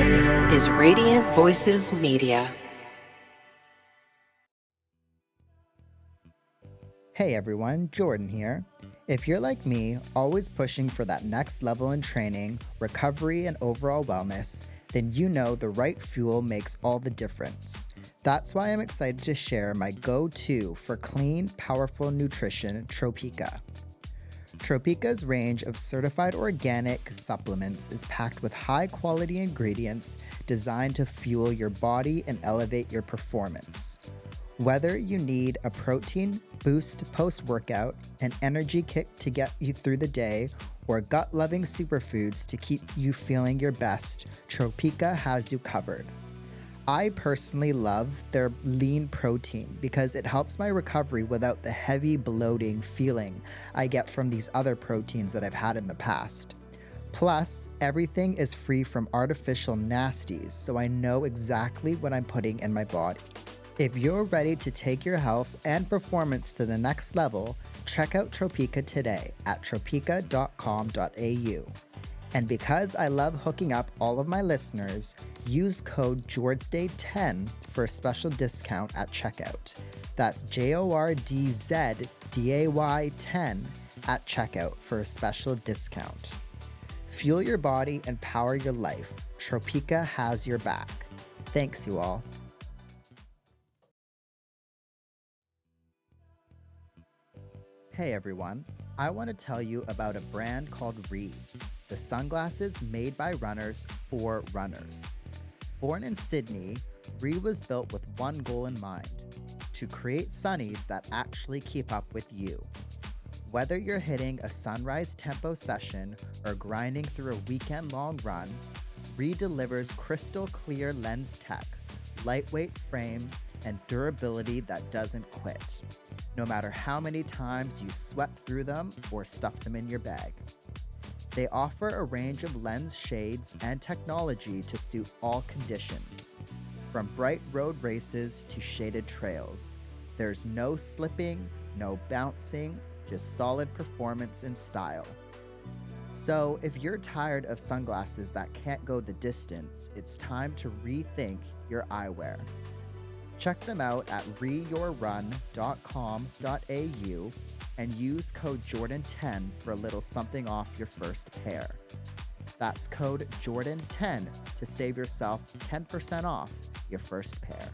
This is Radiant Voices Media. Hey everyone, Jordan here. If you're like me, always pushing for that next level in training, recovery, and overall wellness, then you know the right fuel makes all the difference. That's why I'm excited to share my go-to for clean, powerful nutrition, Tropika. Tropika's range of certified organic supplements is packed with high-quality ingredients designed to fuel your body and elevate your performance. Whether you need a protein boost post-workout, an energy kick to get you through the day, or gut-loving superfoods to keep you feeling your best, Tropika has you covered. I personally love their lean protein because it helps my recovery without the heavy bloating feeling I get from these other proteins that I've had in the past. Plus, everything is free from artificial nasties, so I know exactly what I'm putting in my body. If you're ready to take your health and performance to the next level, check out Tropika today at tropika.com.au. And because I love hooking up all of my listeners, use code JORDSDAY10 for a special discount at checkout. That's JORDZDAY10 at checkout for a special discount. Fuel your body and power your life. Tropika has your back. Thanks, you all. Hey everyone, I want to tell you about a brand called Re, the sunglasses made by runners for runners. Born in Sydney, Re was built with one goal in mind, to create sunnies that actually keep up with you. Whether you're hitting a sunrise tempo session or grinding through a weekend-long run, Re delivers crystal clear lens tech, lightweight frames, and durability that doesn't quit, no matter how many times you sweat through them or stuff them in your bag. They offer a range of lens shades and technology to suit all conditions. From bright road races to shaded trails, there's no slipping, no bouncing, just solid performance and style. So if you're tired of sunglasses that can't go the distance, it's time to rethink your eyewear. Check them out at reyourrun.com.au and use code Jordan10 for a little something off your first pair. That's code Jordan10 to save yourself 10% off your first pair.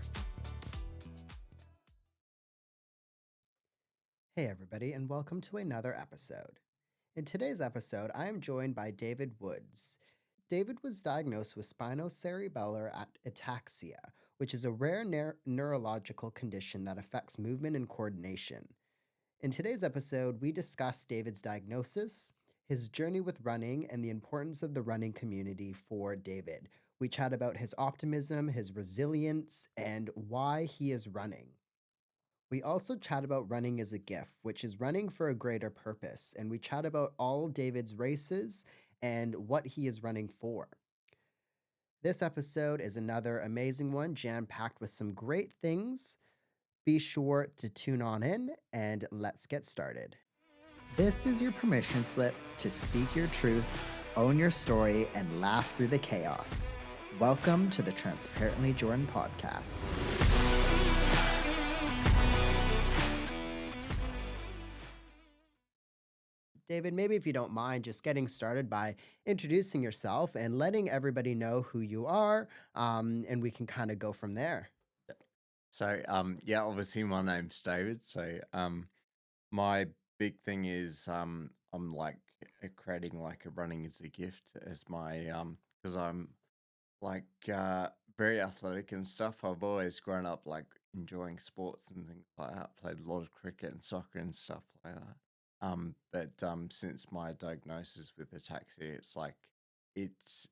Hey everybody, and welcome to another episode. In today's episode, I am joined by David Woods. David was diagnosed with Spinocerebellar Ataxia, which is a rare neurological condition that affects movement and coordination. In today's episode, we discuss David's diagnosis, his journey with running, and the importance of the running community for David. We chat about his optimism, his resilience, and why he is running. We also chat about running as a gift, which is running for a greater purpose, and we chat about all David's races and what he is running for. This episode is another amazing one, jam-packed with some great things. Be sure to tune on in, and let's get started. This is your permission slip to speak your truth, own your story, and laugh through the chaos. Welcome to the Transparently Jordan podcast. David, maybe if you don't mind just getting started by introducing yourself and letting everybody know who you are, and we can kind of go from there. So, obviously my name's David. So, my big thing is, I'm like creating like a running as a gift as my, because I'm like, very athletic and stuff. I've always grown up like enjoying sports and things like that. Played a lot of cricket and soccer and stuff like that. But since my diagnosis with ataxia, it's like, it's,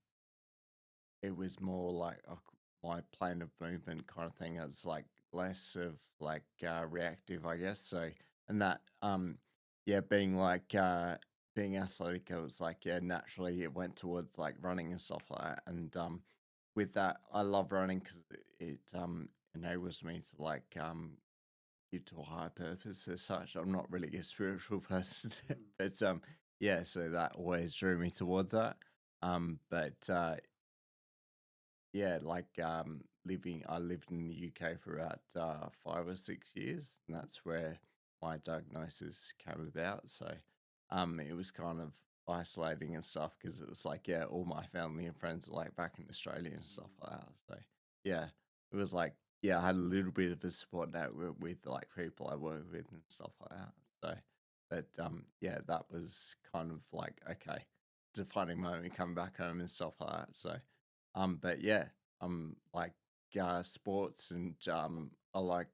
it was more like my plane of movement kind of thing. It's like less of like reactive, I guess. So, and that being like being athletic, it was like naturally it went towards like running and stuff like that. And with that, I love running because it enables me to like give to a higher purpose as such. I'm not really a spiritual person, but so that always drew me towards that. But yeah, like I lived in the UK for about 5 or 6 years, and that's where my diagnosis came about. So it was kind of isolating and stuff because it was like, yeah, all my family and friends were like back in Australia and stuff like that. So yeah, it was like, yeah, I had a little bit of a support network with like people I work with and stuff like that. So, but yeah, that was kind of like, okay, defining moment coming back home and stuff like that. So, but yeah, like sports and I like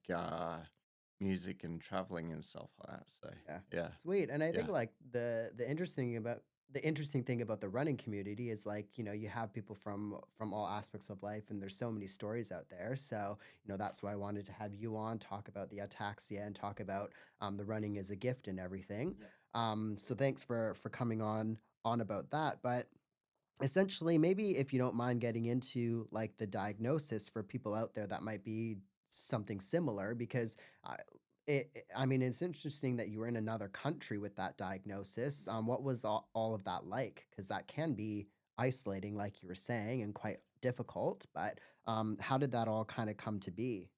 music and traveling and stuff like that. So Yeah, yeah, sweet. And I think yeah, like the interesting thing about the running community is like, you have people from all aspects of life, and there's so many stories out there. So, that's why I wanted to have you on, talk about the ataxia and talk about the running as a gift and everything. yeah. So thanks for coming on about that. But essentially, maybe if you don't mind getting into like the diagnosis for people out there that might be something similar, because I, I mean, it's interesting that you were in another country with that diagnosis. What was all of that like? Because that can be isolating, like you were saying, and quite difficult. But how did that all kind of come to be?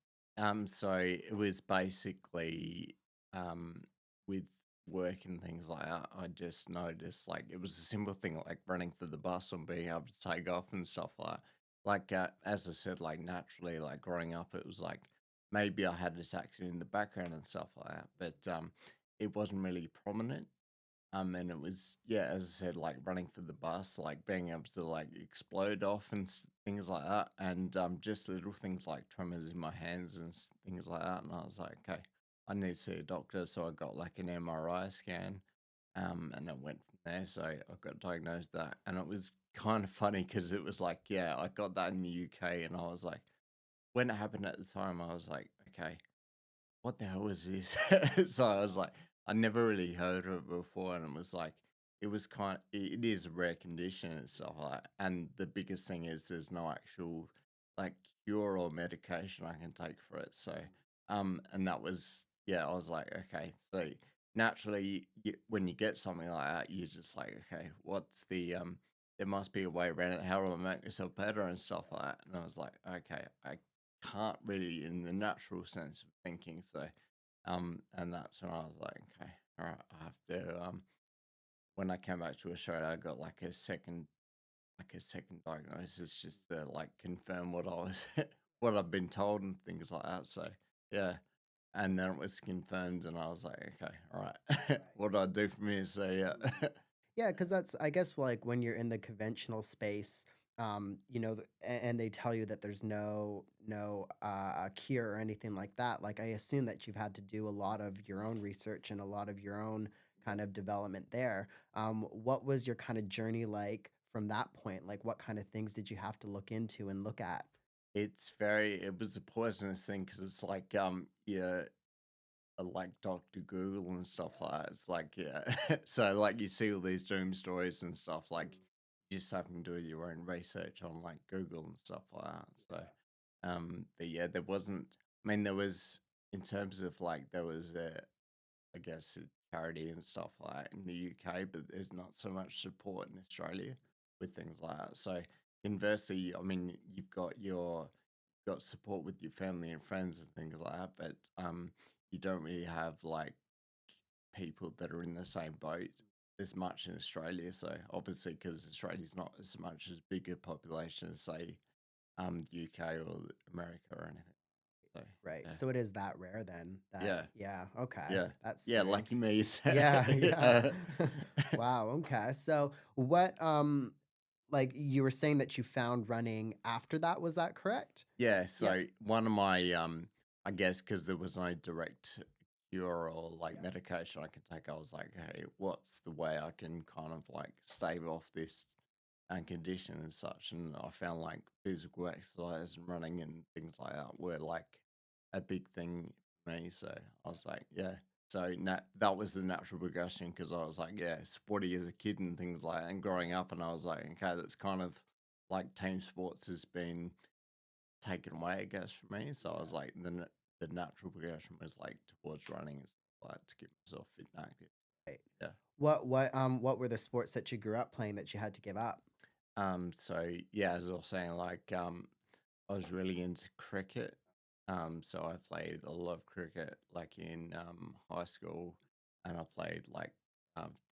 So it was basically um with work and things like that. I just noticed like it was a simple thing like running for the bus and being able to take off and stuff like that. Like as I said, like naturally, like growing up, it was like maybe I had this accident in the background and stuff like that, but it wasn't really prominent. And it was, yeah, as I said, like running for the bus, like being able to like explode off and things like that, and just little things like tremors in my hands and things like that. And I was like, okay, I need to see a doctor. So I got like an MRI scan, and it went from there. So I got diagnosed with that, and it was kind of funny because it was like, yeah, I got that in the UK, and I was like, when it happened at the time, I was like, okay, what the hell was this? So I was like, I never really heard of it before, and it was like, it was it is a rare condition and stuff like that. And the biggest thing is there's no actual like cure or medication I can take for it. So, and that was, yeah, I was like, okay, so naturally, when you get something like that, you're just like, okay, what's there must be a way around it. How do I make myself better and stuff like that? And I was like, okay, I can't really in the natural sense of thinking. So, and that's when I was like, okay, all right, I have to. When I came back to Australia, I got like a second diagnosis just to like confirm what I was, what I've been told and things like that. So, yeah. And then it was confirmed, and I was like, okay, all right, Right. what do I do from here? So, yeah. Yeah, because that's, I guess, like when you're in the conventional space, and they tell you that there's no cure or anything like that. Like, I assume that you've had to do a lot of your own research and a lot of your own kind of development there. What was your kind of journey like from that point? Like, what kind of things did you have to look into and look at? It was a poisonous thing because it's like, yeah, like Dr. Google and stuff like that. It's like, yeah. So like you see all these doom stories and stuff, like you just have to do your own research on like Google and stuff like that. So but yeah, there wasn't, I mean there was, in terms of like there was a, I guess, a charity and stuff like that in the UK, but there's not so much support in Australia with things like that. So conversely, I mean, got support with your family and friends and things like that, but you don't really have like people that are in the same boat as much in Australia. So obviously, because Australia's not as much as big a population as say UK or America or anything. So Right. yeah, So it is that rare then that, yeah, yeah, okay. yeah, That's yeah. strange. Lucky me. Yeah, yeah. Yeah. Wow, okay. So what like you were saying that you found running after that, was that correct? Yeah, Yeah. so one of my I guess because there was no direct cure or like Yeah. medication I could take, I was like, hey, what's the way I can kind of like stave off this condition and such? And I found like physical exercise and running and things like that were like a big thing for me. So I was like, yeah. So that was the natural progression because I was like, yeah, sporty as a kid and things like that. And growing up, and I was like, okay, that's kind of like team sports has been taken away, I guess, for me. So I was Yeah. like, the natural progression was like towards running and stuff like to keep myself fit and active. Right. Yeah. What were the sports that you grew up playing that you had to give up? So yeah, as I was saying, like I was really into cricket. So I played a lot of cricket, like in high school, and I played like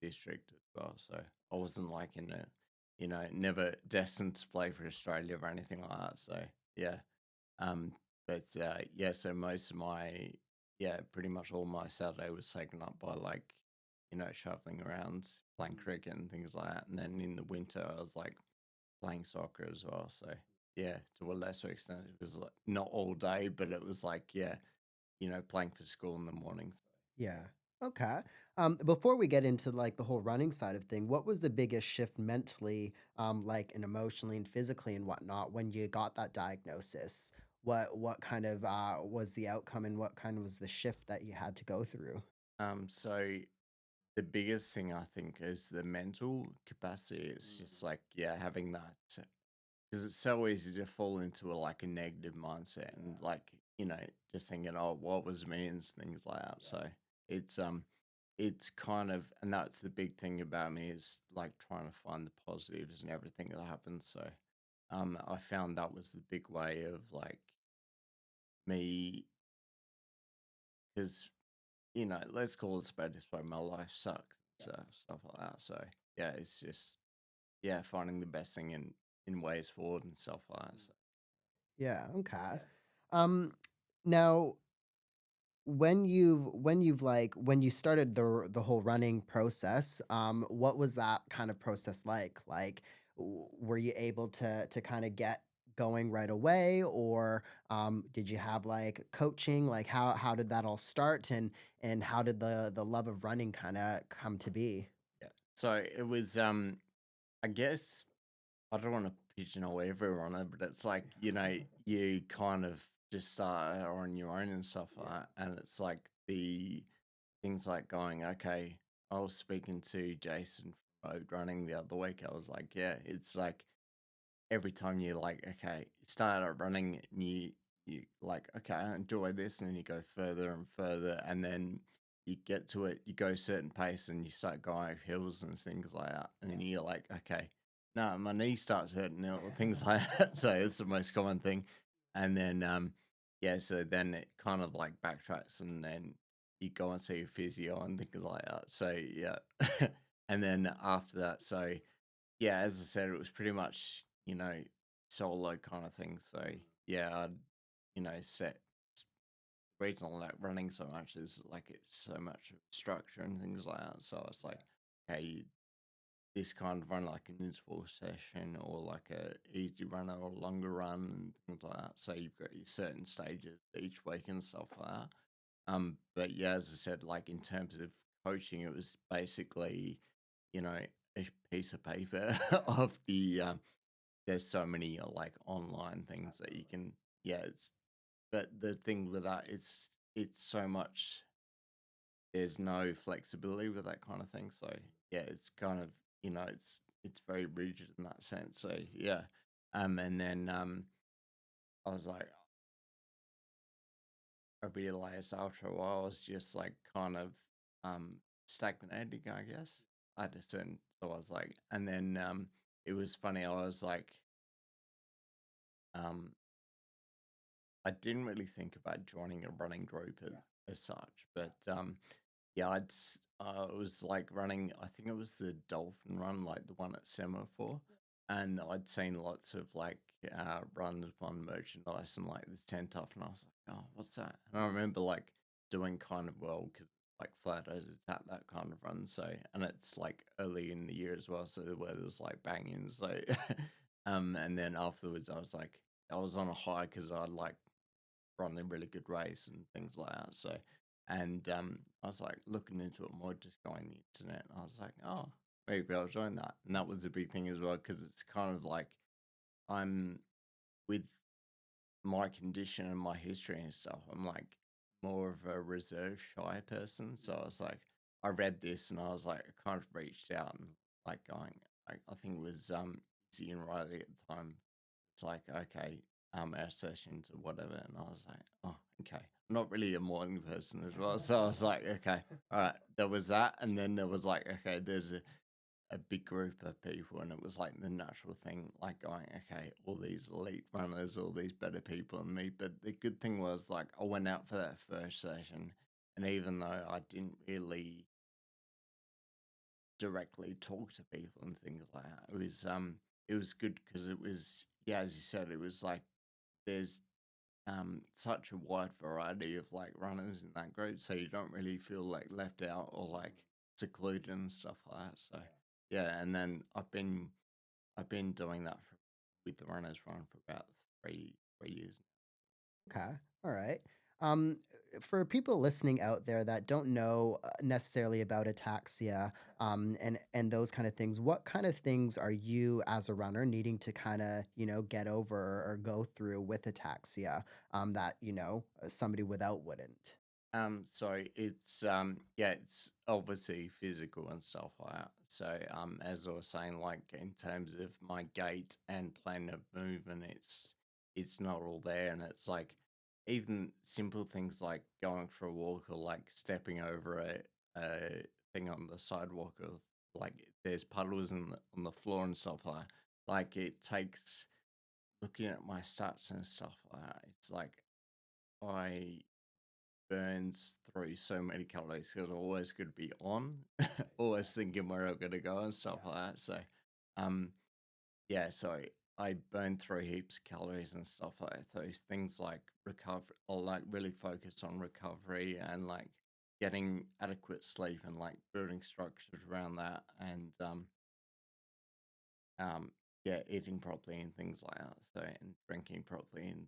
district as well. So I wasn't like in a, never destined to play for Australia or anything like that. So yeah, um, but yeah, so most of my, yeah, pretty much all my Saturday was taken up by like, traveling around, playing cricket and things like that. And then in the winter, I was like playing soccer as well. So yeah, to a lesser extent, it was like not all day, but it was like, yeah, playing for school in the mornings. Yeah. Okay. Before we get into like the whole running side of thing, what was the biggest shift mentally, like and emotionally and physically and whatnot when you got that diagnosis? What kind of was the outcome and what kind of was the shift that you had to go through? So the biggest thing I think is the mental capacity. It's just like, yeah, having that, because it's so easy to fall into like a negative mindset and like, just thinking, oh, what was me and things like that. So it's it's kind of, and that's the big thing about me is like trying to find the positives in everything that happens. So I found that was the big way of like me, because let's call it a spade this way, my life sucks, so stuff like that. So yeah, it's just, yeah, finding the best thing in ways forward and stuff like that. So Yeah, okay. Um Now when you started the whole running process, what was that kind of process like? Like, were you able to kind of get going right away, or did you have like coaching? Like, how did that all start, and how did the love of running kind of come to be? yeah, so it was I guess I don't want to pigeonhole everyone, but it's like, you kind of just start out on your own and stuff like that. And it's like the things like going, okay, I was speaking to Jason from Road Running the other week. I was like, yeah, it's like every time you like, okay, you start out running and you like, okay, I enjoy this, and then you go further and further, and then you get to it, you go a certain pace, and you start going over hills and things like that, and then you're like, okay, no, my knee starts hurting now, or things like that. So it's the most common thing, and then yeah, so then it kind of like backtracks, and then you go and see a physio and things like that. So yeah, and then after that, so yeah, as I said, it was pretty much, solo kind of thing. So yeah, I'd, set the reason I like running so much is like it's so much structure and things like that. So it's like, okay, this kind of run like an interval session or like a easy run or a longer run and things like that. So you've got your certain stages each week and stuff like that. But yeah, as I said, like in terms of coaching, it was basically, a piece of paper of the there's so many like online things that you can, yeah, it's, but the thing with that, it's so much, there's no flexibility with that kind of thing. So yeah, it's kind of, it's very rigid in that sense. So yeah. And then I was like, I realized after a while I was just like kind of stagnating, I guess. At a certain, so I was like, and then it was funny, I was like, um I didn't really think about joining a running group as such, but yeah, it was like running. I think it was the Dolphin Run, like the one at Semaphore, and I'd seen lots of like runs on merchandise and like this 10 tough, and I was like, oh, what's that? And I remember like doing kind of well because like flat as a tap, that kind of run. So, and it's like early in the year as well, so the weather's like banging. So and then afterwards I was like, I was on a high because I'd like run a really good race and things like that. So, and I was like looking into it more, just going the internet. And I was like, oh, maybe I'll join that. And that was a big thing as well because it's kind of like I'm with my condition and my history and stuff. I'm like more of a reserved, shy person. So I was like, I read this and I was like, I kind of reached out and like going, I think it was Izzy and Riley at the time. It's like, okay, our sessions or whatever. And I was like, oh, okay. I'm not really a morning person as well. So I was like, okay, all right, there was that. And then there was like, okay, there's a big group of people, and it was like the natural thing, like going, okay, all these elite runners, all these better people than me. But the good thing was, like, I went out for that first session, and even though I didn't really directly talk to people and things like that, it was good because it was, yeah, as you said, it was like there's such a wide variety of like runners in that group, so you don't really feel like left out or like secluded and stuff like that. So yeah, and then I've been doing that with the runners run for about three years. Okay. All right. Um, for people listening out there that don't know necessarily about ataxia, and those kind of things, what kind of things are you as a runner needing to kind of get over or go through with ataxia, that somebody without wouldn't? So it's yeah, it's obviously physical and stuff like that. So as I was saying, like in terms of my gait and plan of movement, it's not all there, and it's like even simple things like going for a walk or like stepping over a thing on the sidewalk, or like there's puddles on the floor and stuff like that. Like it takes looking at my stats and stuff like that. It's like I burns through so many calories because I'm always going to be on, always thinking where I'm going to go and stuff like that. So, um, yeah, so I burn through heaps of calories and stuff like that. Those things like recover, or like really focus on recovery and like getting adequate sleep and like building structures around that, and um, yeah, eating properly and things like that. So, and drinking properly, and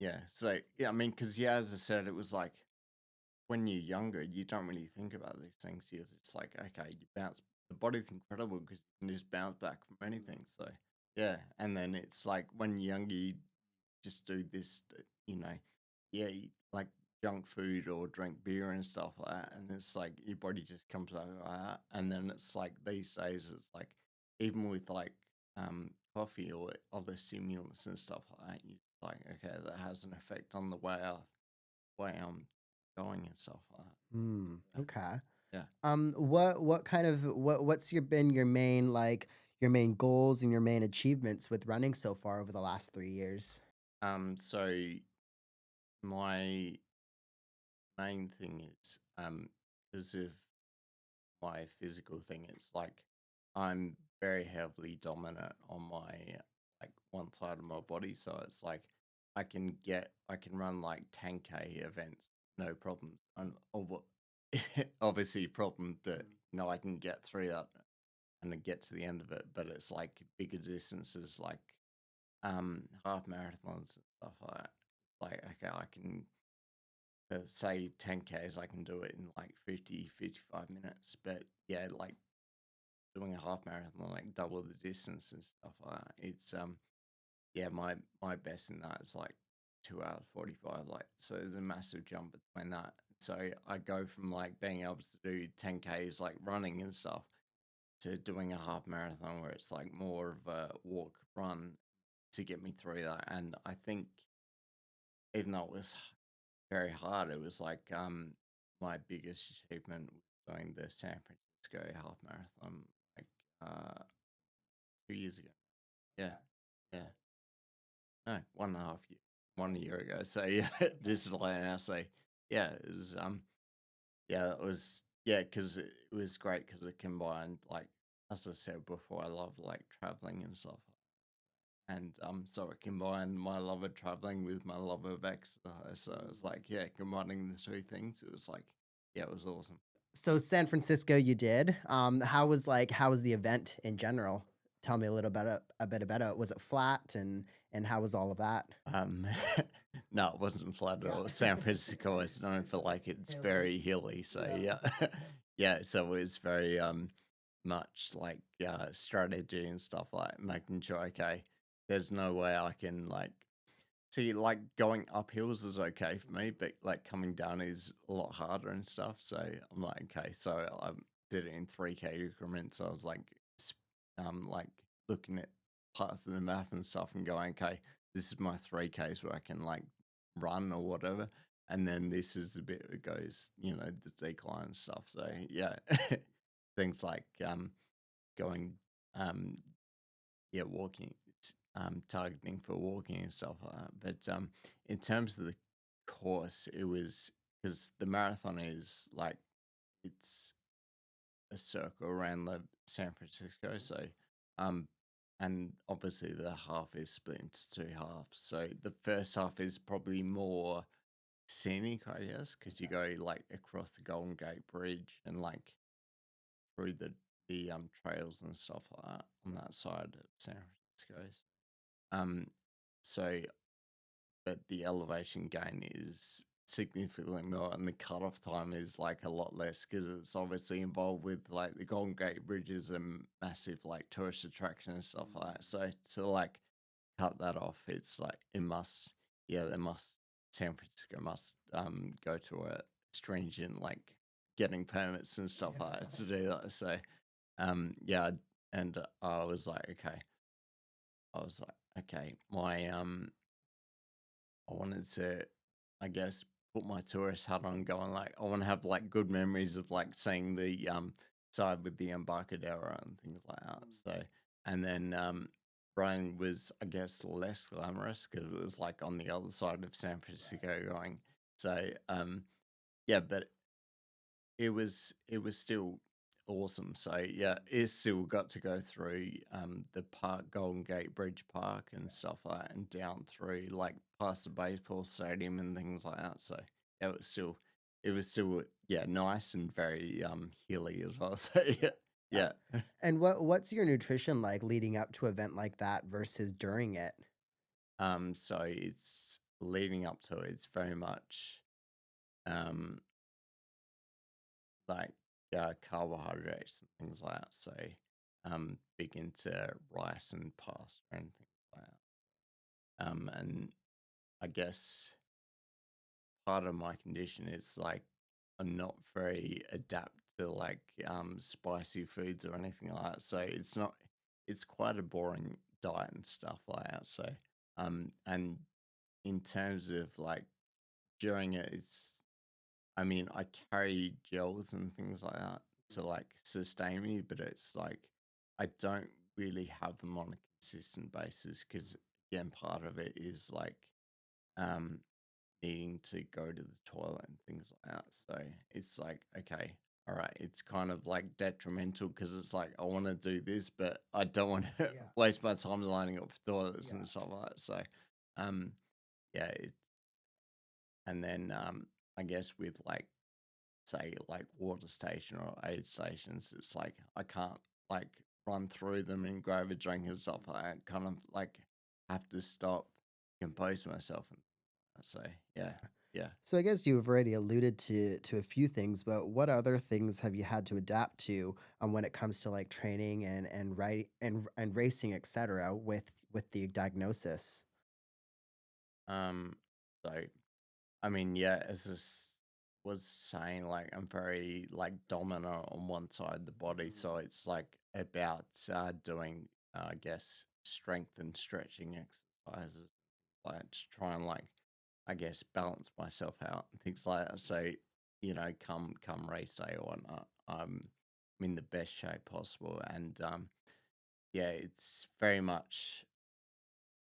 yeah, so yeah, I mean, because yeah, as I said, it was like when you're younger, you don't really think about these things. You're just like, okay, you bounce. The body's incredible because you can just bounce back from anything. So yeah, and then it's like when you're younger, you just do this, yeah, you like junk food or drink beer and stuff like that, and it's like your body just comes out like that. And then it's like these days, it's like even with like coffee or other stimulants and stuff like that, you like, okay, that has an effect on the way I'm going and stuff like Hmm. that. Okay. Yeah. What kind of what's been your main, like, your main goals and your main achievements with running so far over the last 3 years? So my main thing is because of my physical thing, it's like I'm very heavily dominant on my like one side of my body. So it's like I can run like 10K events, no problems. And obviously problem, but I can get through that and then get to the end of it. But it's like bigger distances like half marathons and stuff like that. Like, okay, I can say 10Ks, I can do it in like 55 minutes. But yeah, like doing a half marathon, like double the distance and stuff like that. It's yeah, my best in that is like 2 hours 45. Like, so there's a massive jump between that. So I go from like being able to do 10Ks like running and stuff to doing a half marathon where it's like more of a walk run to get me through that. And I think even though it was very hard, it was like my biggest achievement was doing the San Francisco half marathon like 2 years ago. Yeah, yeah, no, 1.5 year, 1 year ago. So yeah, just like I say, yeah, it was yeah, that was yeah, because it was great because it combined like as I said before, I love like traveling and stuff. And so it combined my love of traveling with my love of exercise. So it was like, yeah, combining the two things. It was like, yeah, it was awesome. So San Francisco, you did. How was the event in general? Tell me a bit about it. Was it flat, and how was all of that? Um, no, it wasn't flat at all. San Francisco is known for like it's very hilly. So yeah, yeah. So it was very much like strategy and stuff like making sure, okay, there's no way I can like see, like going up hills is okay for me, but like coming down is a lot harder and stuff. So I'm like, okay, so I did it in 3K increments. So I was like looking at parts of the map and stuff and going, okay, this is my 3Ks where I can like run or whatever. And then this is the bit that goes, the decline and stuff. So yeah, things like going, um, yeah, walking, targeting for walking and stuff like that. But in terms of the course, it was because the marathon is like it's a circle around the San Francisco. So, um, and obviously the half is split into two halves. So the first half is probably more scenic, I guess, because you go like across the Golden Gate Bridge and like through the trails and stuff like that on that side of San Francisco. Um, so but the elevation gain is significantly more, and the cutoff time is like a lot less because it's obviously involved with like the Golden Gate Bridge is a massive like tourist attraction and stuff like that. So to like cut that off, it's like it must, yeah, they must. San Francisco must go to a stringent like getting permits and stuff like that to do that. So yeah, and I was like, okay, my I wanted to, I guess, put my tourist hat on, going like I want to have like good memories of like seeing the side with the Embarcadero and things like that. So, and then Brian was, I guess, less glamorous because it was like on the other side of San Francisco going. So, yeah, but it was still awesome. So yeah, it still got to go through the park, Golden Gate Bridge Park and stuff like that, and down through like past the baseball stadium and things like that. So yeah, it was still yeah, nice and very hilly as well. So yeah. Yeah. Yeah. And what's your nutrition like leading up to an event like that versus during it? So it's leading up to it, it's very much um like carbohydrates and things like that. So big into rice and pasta and things like that. And I guess part of my condition is like I'm not very adept to like spicy foods or anything like that. So it's quite a boring diet and stuff like that. So and in terms of like during it, I mean, I carry gels and things like that to like sustain me, but it's like I don't really have them on a consistent basis because again, part of it is like um needing to go to the toilet and things like that. So it's like, okay, all right, it's kind of like detrimental because it's like I want to do this, but I don't want to Yeah. waste my time lining up for toilets Yeah. and stuff like that. So um yeah, and then I guess with like say like water station or aid stations, it's like I can't like run through them and grab a drink and stuff like that. Kind of like have to stop, compose myself, and so yeah, yeah. So I guess you've already alluded to a few things, but what other things have you had to adapt to when it comes to like training and right and racing, etc. With the diagnosis? Um, so I mean, yeah, as this was saying, like I'm very like dominant on one side of the body, so it's like about doing, I guess, strength and stretching exercises, like to try and like I guess balance myself out and things like that. So come race day or whatnot, I'm in the best shape possible, and yeah, it's very much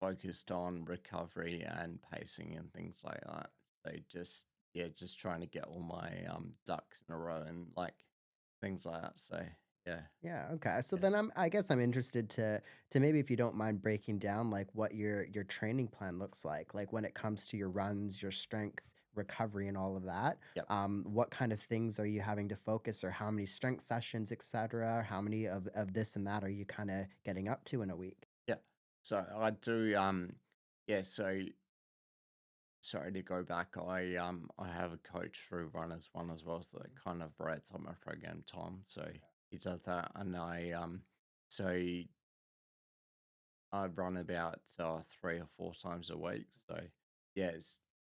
focused on recovery and pacing and things like that. So just yeah, just trying to get all my ducks in a row and like things like that. So yeah, Yeah, okay. So yeah, then I guess I'm interested to maybe if you don't mind breaking down like what your training plan looks like when it comes to your runs, your strength, recovery and all of that. yep, What kind of things are you having to focus or how many strength sessions, etc. How many of this and that are you kind of getting up to in a week? yeah. So I do yeah. So sorry to go back. I have a coach through Runners One as well, so it kind of writes on my program Tom. So he does that, and so I run about 3 or 4 times a week. So yeah,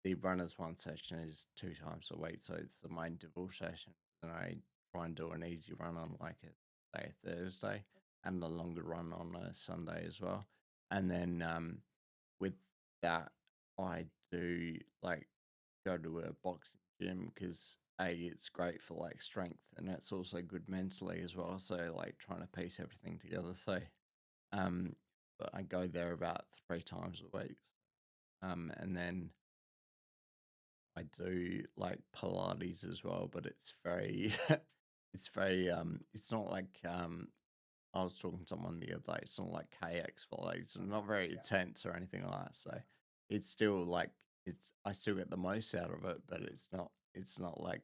the runners one session is 2 times a week. So it's the main interval session, and I try and do an easy run on like a say a Thursday, and a longer run on a Sunday as well. And then with that, I do like go to a boxing gym because it's great for like strength, and it's also good mentally as well. So like trying to piece everything together. So um, but I go there about 3 times a week. And then I do like Pilates as well, but it's very, it's very, it's not like I was talking to someone the other day. It's not like KX Pilates. It's not very intense or anything like that. So it's still like I still get the most out of it, but it's not like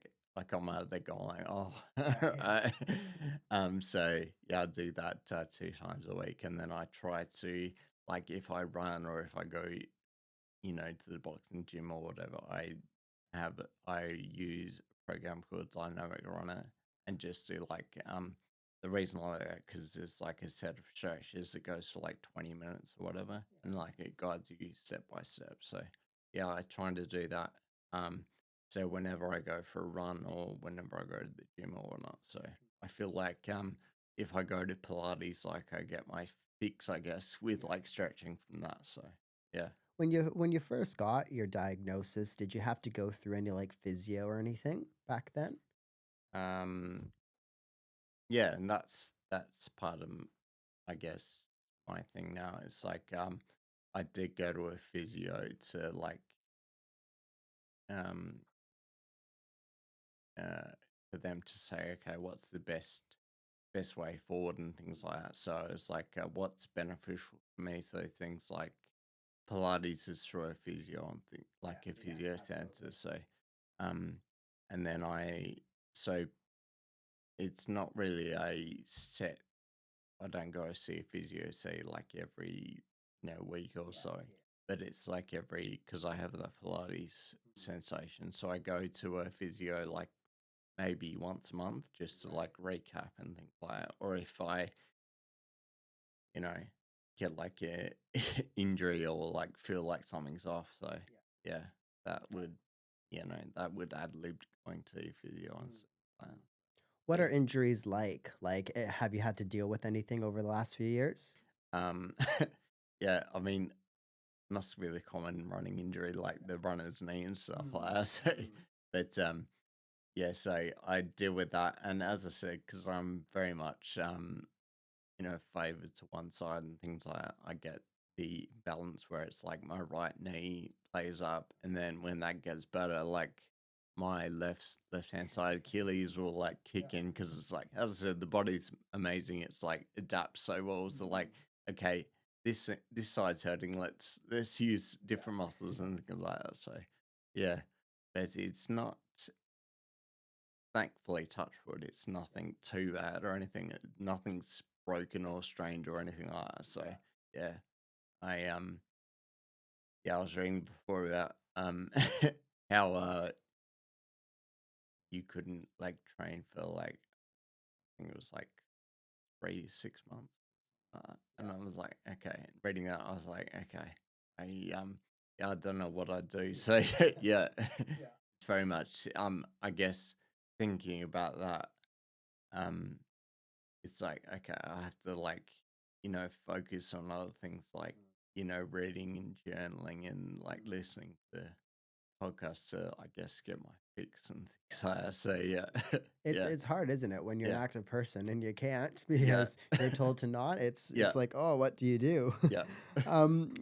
I'm out there going like, oh, so yeah, I do that 2 times a week, and then I try to like if I run or if I go to the boxing gym or whatever, I use a program called Dynamic Runner and just do like the reason I like that because there's like a set of stretches that goes for like 20 minutes or whatever, and like it guides you step by step. So yeah, I trying to do that. So whenever I go for a run or whenever I go to the gym or whatnot, so I feel like if I go to Pilates, like I get my fix, I guess, with like stretching from that. So yeah. When you first got your diagnosis, did you have to go through any like physio or anything back then? Um, yeah, and that's part of I guess my thing now. It's like I did go to a physio to like um for them to say, okay, what's the best way forward and things like that. So it's like what's beneficial for me. So things like Pilates is through a physio and like a physio center. So um and then so it's not really a set. I don't go see a physio, say like every week or so, but it's like every because I have the Pilates sensation, so I go to a physio like maybe once a month just to like recap and things like that. Or if I you know get like a injury or like feel like something's off, so yeah, that would that would add lib to going to physio and stuff like that. What Yeah. are injuries like? Like, have you had to deal with anything over the last few years? Um, yeah, I mean, must be the common running injury, like the runner's knee and stuff like that. So, but yeah, so I deal with that, and as I said, because I'm very much favored to one side and things like that, I get the balance where it's like my right knee plays up, and then when that gets better, like my left hand side Achilles will like kick in because it's like as I said, the body's amazing. It's like adapts so well to like okay, this side's hurting. Let's use different muscles and things like that. So yeah, but it's not thankfully touch wood. It's nothing too bad or anything. Nothing's broken or strained or anything like that. So yeah, I I was reading before about how you couldn't like train for like I think it was like 3 6 months. And I was like, okay. Reading that, I was like, okay. Yeah, I don't know what I do. So yeah, it's very much I guess thinking about that it's like okay, I have to like focus on other things like reading and journaling and like listening to podcasts to I guess get my fix and things like that. So yeah, It's yeah, it's hard, isn't it, when you're an yeah, active person and you can't yeah, because you're told to not? It's yeah, it's like, oh, what do you do? yeah.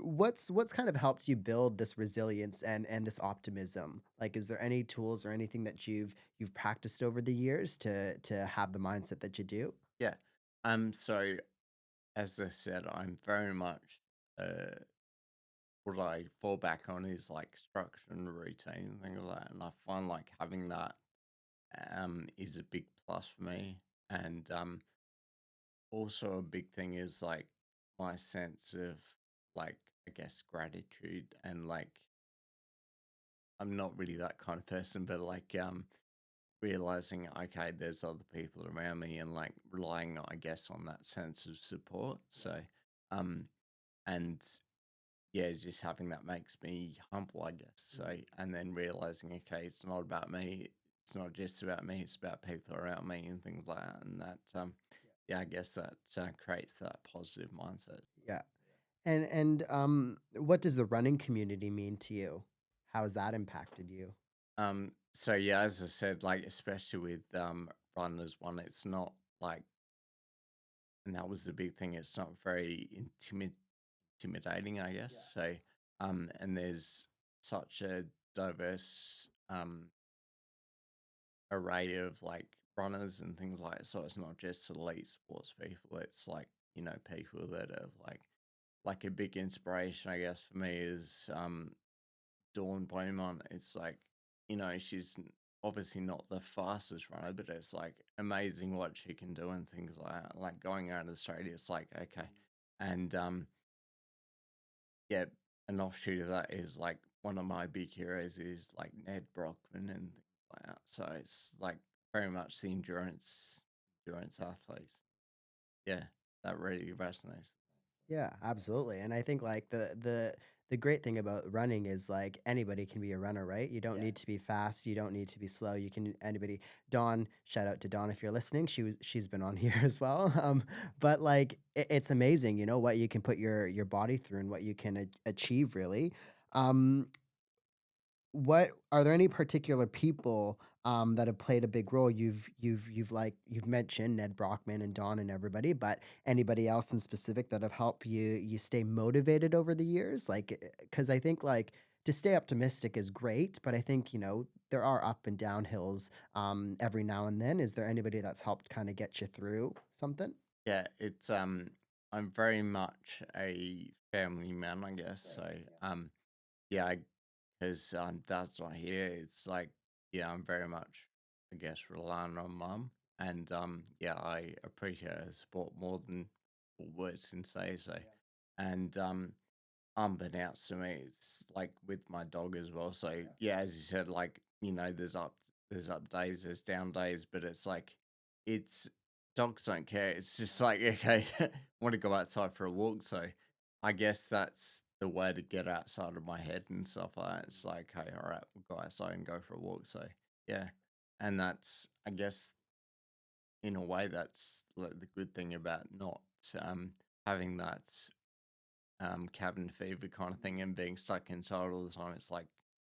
What's kind of helped you build this resilience and this optimism? Like, is there any tools or anything that you've practiced over the years to have the mindset that you do? Yeah. So as I said, I'm very much uh what I fall back on is like structure and routine and things like that. And I find like having that is a big plus for me. And also a big thing is like my sense of like I guess gratitude and like I'm not really that kind of person, but like realizing okay, there's other people around me and like relying I guess on that sense of support. So um and yeah, just having that makes me humble, I guess. So and then realizing okay, it's not about me. It's not just about me. It's about people around me and things like that. And that yeah, I guess that creates that positive mindset. Yeah. And what does the running community mean to you? How has that impacted you? So yeah, as I said, like especially with runners one, it's not like, and that was the big thing. It's not very intimidating, I Yeah. guess. So and there's such a diverse array of like runners and things like that. So it's not just elite sports people. It's like, you know, people that are like a big inspiration, I guess, for me is Dawn Beaumont. It's like, you know, she's obviously not the fastest runner, but it's like amazing what she can do and things like that. Like going around Australia, it's like, okay. And yeah, an offshoot of that is like one of my big heroes is like Ned Brockman and things like that. So it's like very much the endurance athletes. Yeah, that really resonates. Yeah, absolutely. And I think like the great thing about running is like anybody can be a runner, right? You don't Yeah. need to be fast, you don't need to be slow. You can anybody. Dawn, shout out to Dawn if you're listening. She's been on here as well. But like it's amazing, you know, what you can put your body through and what you can achieve really. Um what are there any particular people that have played a big role? You've mentioned Ned Brockman and Don and everybody, but anybody else in specific that have helped you stay motivated over the years? Like, because I think like to stay optimistic is great, but I think you know there are up and down hills every now and then. Is there anybody that's helped kind of get you through something? Yeah, it's I'm very much a family man, I guess. So yeah, because dad's not here, it's like, yeah, I'm very much, I guess, relying on mum. And yeah, I appreciate her support more than words can say. So, and unbeknownst to me, it's like with my dog as well. So yeah, as you said, like, you know, there's up days, there's down days, but it's like it's dogs don't care. It's just like, okay, want to go outside for a walk. So I guess that's the way to get outside of my head and stuff like that. It's like, hey, all right, we'll go outside and go for a walk. So yeah. And that's, I guess, in a way, that's like the good thing about not having that cabin fever kind of thing and being stuck inside all the time. It's like,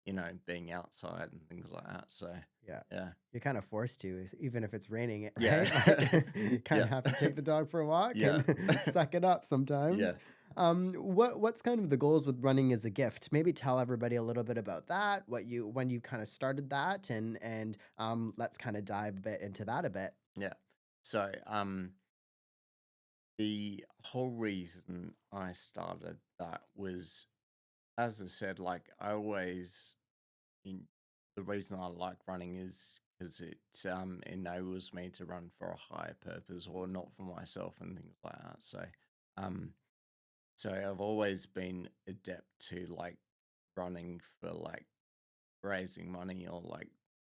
you know, being outside and things like that. So Yeah. yeah. You're kind of forced to, even if it's raining, Yeah. right? Like, you kind Yeah. of have to take the dog for a walk Yeah. and suck it up Yeah. sometimes. What's kind of the goals with running as a gift? Maybe tell everybody a little bit about that. What you when you kind of started that, and let's kind of dive a bit into that a bit. Yeah. So the whole reason I started that was, as I said, like I always in the reason I like running is because it enables me to run for a higher purpose or not for myself and things like that. Um so I've always been adept to like running for like raising money or like,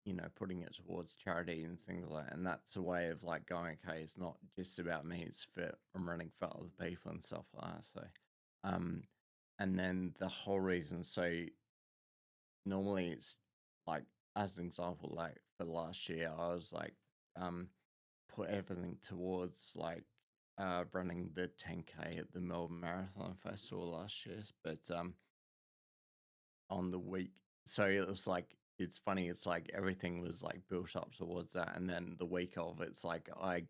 you know, putting it towards charity and things like that. And that's a way of like going, okay, it's not just about me, it's for I'm running for other people and stuff like that. So um and then the whole reason, so normally it's like, as an example, like for last year I was like put everything towards like running the 10K at the Melbourne Marathon Festival last year. But on the week, so it was like, it's funny, it's like everything was like built up towards that, and then the week of it's like I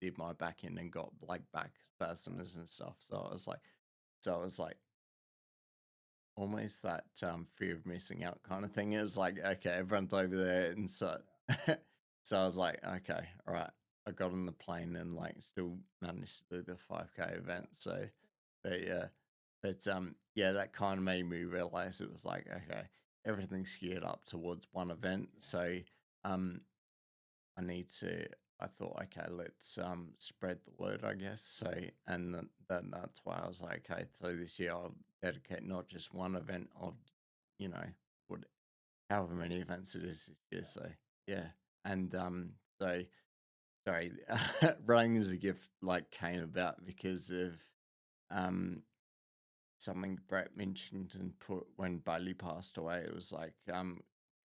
did my back end and got like back spasms and stuff. So I was like almost that fear of missing out kind of thing. It was like, okay, everyone's over there, and so so I was like, okay, all right. I got on the plane and like still managed to do the 5K event. So, but yeah, but yeah, that kind of made me realize it was like, okay, everything's geared up towards one event. So, um, I need to. I thought, okay, let's spread the word, I guess. So, and then that's why I was like, okay, so this year I'll dedicate not just one event of, you know, what however many events it is this year. So yeah, and so sorry, running as a gift like came about because of um something Brett mentioned and put when Bailey passed away. It was like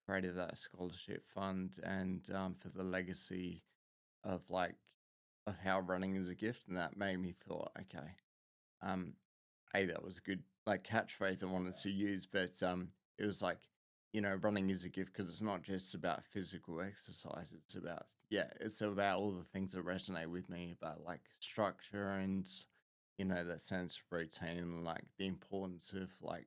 created that scholarship fund and for the legacy of like of how running is a gift, and that made me thought, okay, um, that was a good like catchphrase I wanted to use, but it was like running is a gift because it's not just about physical exercise. It's about all the things that resonate with me about like structure and, that sense of routine, like the importance of like,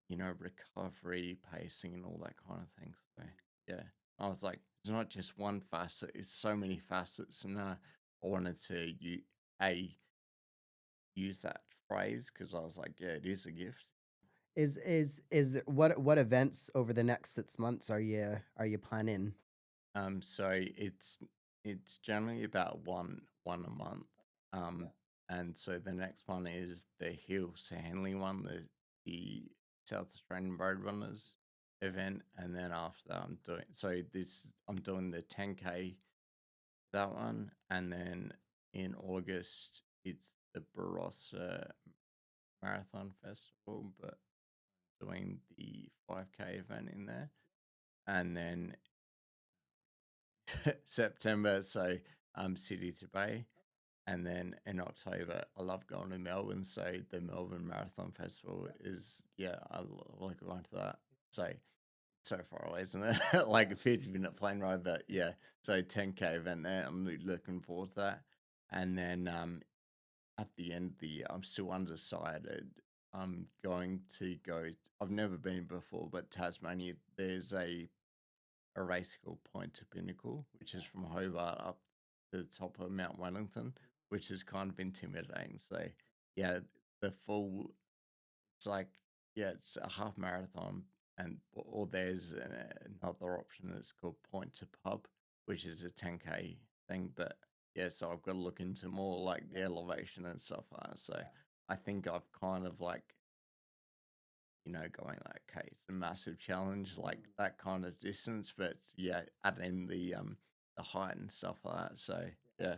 recovery, pacing, and all that kind of thing. So, yeah, I was like, it's not just one facet, it's so many facets. And I wanted to a use that phrase because I was like, yeah, it is a gift. What events over the next 6 months are you planning? So it's generally about one a month. Um, and so the next one is the Hill Stanley one, the South Australian Roadrunners event, and then after that I'm doing the 10K, that one, and then in August it's the Barossa Marathon Festival, but doing the 5K event in there, and then September, so City to Bay, and then in October, I love going to Melbourne, so the Melbourne Marathon Festival is like going to that. So far away, isn't it? Like a 50-minute plane ride, but yeah. So 10K event there. I'm looking forward to that, and then at the end of the year, I'm still undecided. I'm going to go. I've never been before, but Tasmania. There's a race called Point to Pinnacle, which is from Hobart up to the top of Mount Wellington, which is kind of intimidating. So yeah, the full it's like it's a half marathon, and or there's another option that's called Point to Pub, which is a 10K thing. But yeah, so I've got to look into more like the elevation and stuff like that. So I think I've kind of like going like, okay, it's a massive challenge, like that kind of distance, but yeah, add in the height and stuff like that. So yeah,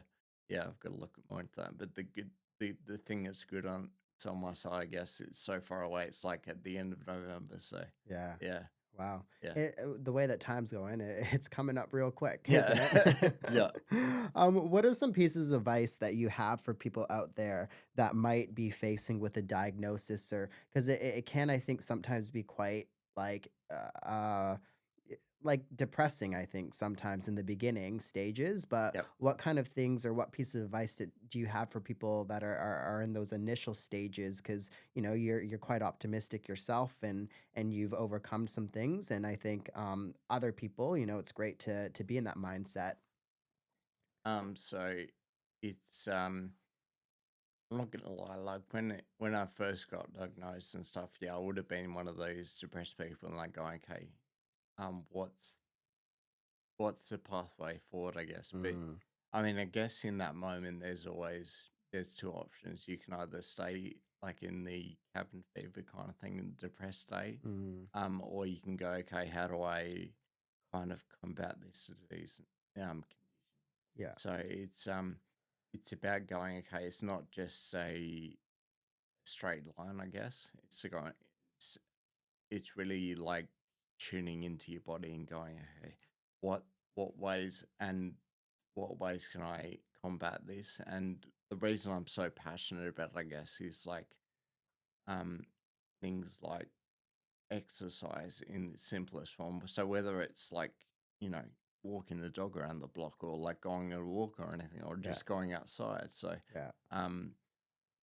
yeah, I've got to look more into that. But the thing that's good on it's on my side, I guess, it's so far away. It's like at the end of November. So Yeah. yeah, Wow. yeah, The way that time's going, it's coming up real quick, isn't yeah, it? yeah. What are some pieces of advice that you have for people out there that might be facing with a diagnosis, or because it can, I think, sometimes be quite like like depressing, I think, sometimes in the beginning stages. But Yep. what kind of things or what pieces of advice do you have for people that are in those initial stages? Because you're quite optimistic yourself, and you've overcome some things. And I think other people, it's great to be in that mindset. So it's I'm not gonna lie, like when I first got diagnosed and stuff, yeah, I would have been one of those depressed people and like going, okay, what's the pathway forward, I guess. But Mm, I mean, I guess in that moment there's two options. You can either stay like in the cabin fever kind of thing in depressed state, mm, or you can go, okay, how do I kind of combat this disease? Um yeah. so it's about going, okay, it's not just a straight line, I guess. It's it's really like tuning into your body and going, okay, what what ways and what ways can I combat this? And the reason I'm so passionate about it, I guess, is like um things like exercise in the simplest form. So whether it's like, you know, walking the dog around the block or like going on a walk or anything, or Yeah. just going outside. So Yeah. um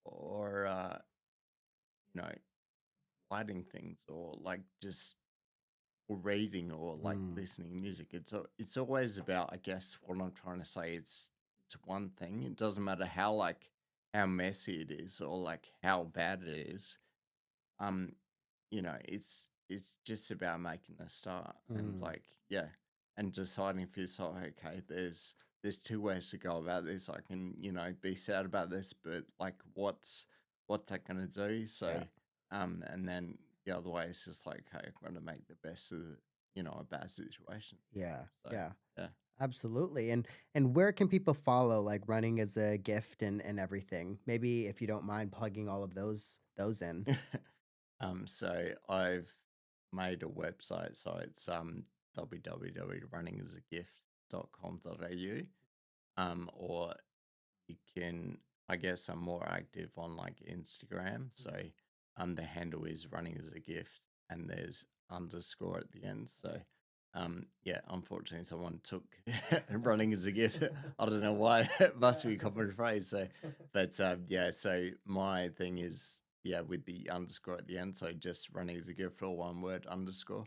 or you know, lighting things or like just or reading or like Mm, listening to music. It's always about, I guess, what I'm trying to say. It's one thing. It doesn't matter how messy it is or like how bad it is. Um, it's just about making a start and mm, like yeah, and deciding for yourself. Okay, there's two ways to go about this. I can be sad about this, but like what's that gonna do? So yeah. and then the other way is just like, okay, I'm gonna make the best of a bad situation. Yeah. So Yeah. yeah. Absolutely. And where can people follow like running as a gift and everything? Maybe if you don't mind plugging all of those in. So I've made a website, so it's www.runningasagift.com.au. Or you can, I guess I'm more active on like Instagram. So the handle is running as a gift, and there's underscore at the end. So yeah, unfortunately someone took running as a gift. I don't know why. It must be a common phrase. So but yeah, so my thing is with the underscore at the end. So just running as a gift, or one word underscore.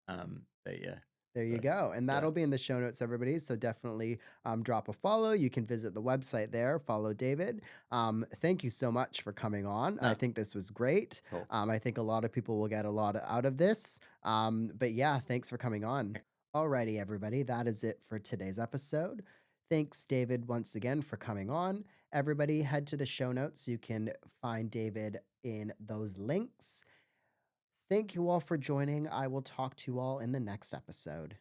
But yeah. There you So go. And yeah. that'll be in the show notes, everybody. So definitely drop a follow. You can visit the website there, follow David. Thank you so much for coming on. I No, think this was great. cool. I think a lot of people will get a lot out of this. But yeah, thanks for coming on. Alrighty, everybody. That is it for today's episode. Thanks, David, once again for coming on. Everybody, head to the show notes. You can find David in those links. Thank you all for joining. I will talk to you all in the next episode.